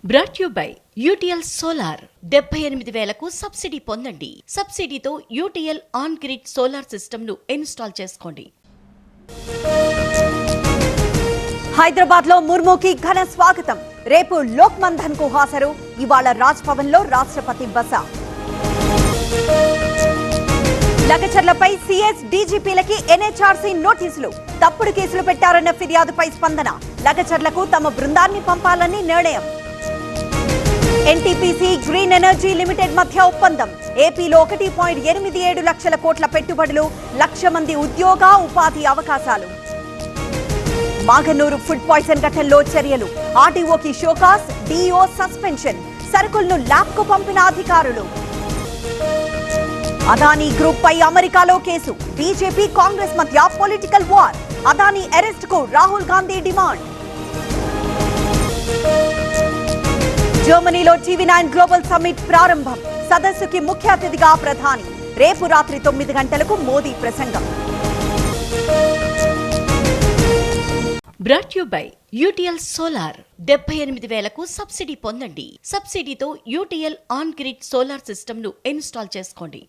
Brought you by UTL solar 78,000కు subsidy పొందండి. సబ్సిడీతో UTL on grid solar system ను ఇన్స్టాల్ చేసుకోండి. హైదరాబాద్ లో ముర్ముకి ఘన స్వాగతం. రేపు లోక్ మంథన్ కు హాజరు. ఇవాళ రాజ్ భవన్ లో రాష్ట్రపతి బస. లగచర్లపై సిఎస్ డీజీపీలకి ఎన్హెచ్ఆర్సీ నోటీసులు. తప్పుడు కేసులు పెట్టారన్న ఫిర్యాదుపై స్పందన. లగచర్లకు తమ బృందాన్ని పంపాలని నిర్ణయం. ఎన్టీపీసీ గ్రీన్ ఎనర్జీ లిమిటెడ్ మధ్య ఒప్పందం. ఏపీలో 1.87 లక్షల కోట్ల పెట్టుబడులు, 1,00,000 మంది ఉద్యోగ ఉపాధి అవకాశాలు. మాగనూరు ఫుడ్ పాయిజన్ ఘటనలో చర్యలు. ఆర్టీఓకి షోకాస్, డీఓ సస్పెన్షన్. సరుకులను ల్యాబ్ కు పంపిన అధికారులు. అదానీ గ్రూప్ పై అమెరికాలో కేసు. బీజేపీ కాంగ్రెస్ మధ్య పొలిటికల్ వార్. అదానీ అరెస్ట్ కు రాహుల్ గాంధీ డిమాండ్. జర్మనీలో టీవీ9 గ్లోబల్ సమ్మిట్ ప్రారంభం. సదస్సుకి ముఖ్య అతిథిగా ప్రధాని. రేపు రాత్రి 9 గంటలకు మోదీ ప్రసంగం. Brought you by UTL solar 78,000కు సబ్సిడీ పొందండి. సబ్సిడీతో UTL on grid solar system ను ఇన్స్టాల్ చేసుకోండి.